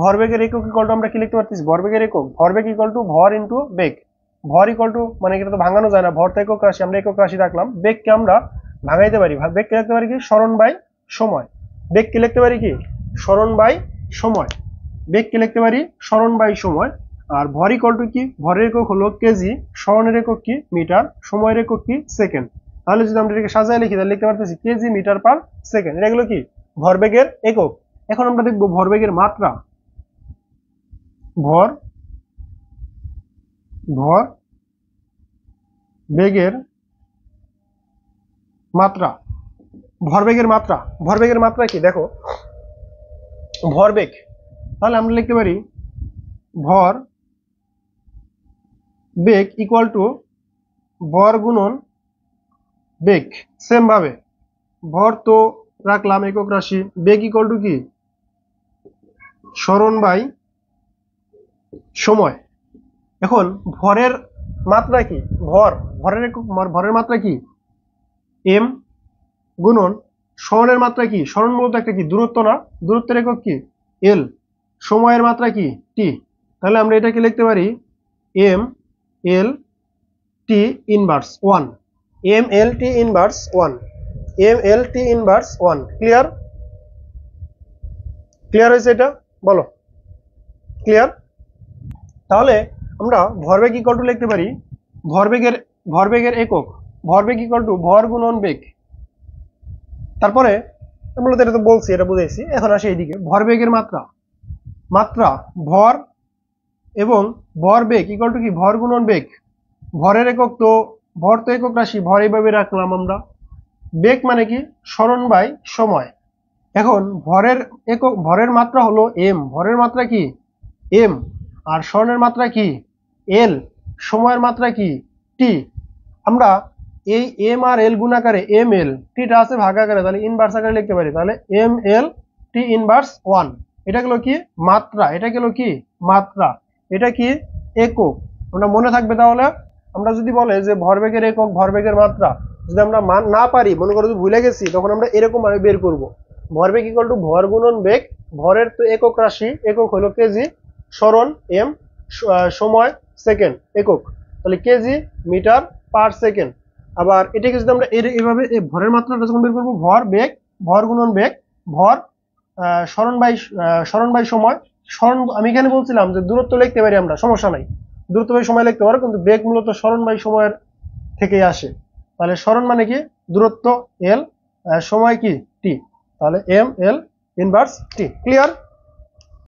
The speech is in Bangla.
ভরবেগের একক ইকুয়াল টু আমরা কি লিখতে পারতেছি, ভরবেগের একক, ভরবেগ ইকুয়াল টু ভর ইনটু বেগ। ভর ইকুয়াল টু মানে এটা তো ভাঙানো যায় না, ভর তো একক রাশি, আমরা একক রাশি রাখলাম। বেগকে আমরা ভাঙাইতে পারি, বেগকে লিখতে পারি কি সরণ বাই সময়। বেগকে লিখতে পারি কি সরণ বাই সময়। বেগকে লিখতে পারি সরণ বাই সময়। আর ভর ইকুয়াল টু কি, ভরের একক হলো কেজি, সরণের একক কি মিটার, সময়ের একক কি সেকেন্ড। তাহলে যদি আমরা এটাকে সাজায় লিখি তাহলে লিখতে পারতেছি কেজি মিটার পার সেকেন্ড। এটা হলো কি ভরবেগের একক। এখন আমরা দেখব ভরবেগের মাত্রা। ভর বেগের মাত্রা, ভরবেগের মাত্রা, ভরবেগের মাত্রা কি দেখো, ভরবেগ, তাহলে আমরা লিখতে পারি ভর বেগ ইকুয়াল টু ভর গুণন বেগ। সেম ভাবে ভর তো রাখলাম একক রাশি, বেগ ইকুয়াল টু কি সরণ বাই সময়। এখন ভরের মাত্রা কি, ভরের একক, ভরের মাত্রা কি এম, গুণন সরণের মাত্রা কি, সরণ মূলত একটা কি দূরত্ব না, দূরত্বের একক কি এল, সময়ের মাত্রা কি টি। তাহলে আমরা এটাকে লিখতে পারি M L T inverse 1, M L T inverse 1, M L T inverse 1। Clear, clear হয়েছে এটা, বলো ক্লিয়ার। তাহলে আমরা ভরবেগ ইকুয়াল টু লিখতে পারি ভরবেগের একক, ভরবেগ ইকুয়াল টু ভর গুণন বেগ। তারপরে মূলত এটা তো বলছি, এটা বুঝাইছি। এখন আসি এইদিকে ভরবেগের মাত্রা, ভর এবং ভরবেগ ইকুয়াল টু কি ভর গুণন বেগ। ভরের একক তো, ভর তো একক রাশি, ভর এইভাবে রাখলাম আমরা। বেগ মানে কি সরণ বাই সময়। এখন ভরের একক, ভরের মাত্রা হলো এম, ভরের মাত্রা কি এম, আর সরণের মাত্রা কি এল, সময়ের মাত্রা কি টি। আমরা এই এম আর এল গুণাকারে এম এল টিটা আছে ভাগাকারে, তাহলে ইনভার্স আকারে লিখতে পারি, তাহলে এম এল টি ইনভার্স 1। এটা গেল কি মাত্রা, এটা গেল কি মাত্রা, এটা কি একক। আমরা মনে থাকবে তাহলে। আমরা যদি বলে যে ভরবেগের একক, ভরবেগের মাত্রা, যদি আমরা মান না পারি, মনে করো যদি ভুলে গেছি, তখন আমরা এরকম ভাবে বের করব। ভরবেগ ইকুয়াল টু ভর গুণন বেগ, ভরের তো একক রাশি, একক হলো কেজি, সরণ এম, সময় সেকেন্ড একক, তাহলে কেজি মিটার পার সেকেন্ড। আবার এটাকে যদি আমরা এইভাবে ভরের মাত্রাটা যখন বের করবো, ভর বেগ, ভর গুণন বেগ, ভর সরণ বাই সময়। সরণ আমি এখানে বলছিলাম যে দূরত্ব লিখতে পারি আমরা, সমস্যা নাই, দূরত্ব বাই সময় লিখতে পারো, কিন্তু বেগ মূলত সরণ বাই সময়ের থেকে আসে। তাহলে সরণ মানে কি দূরত্ব এল, সময় কি টি, তাহলে M L inverse T. Clear.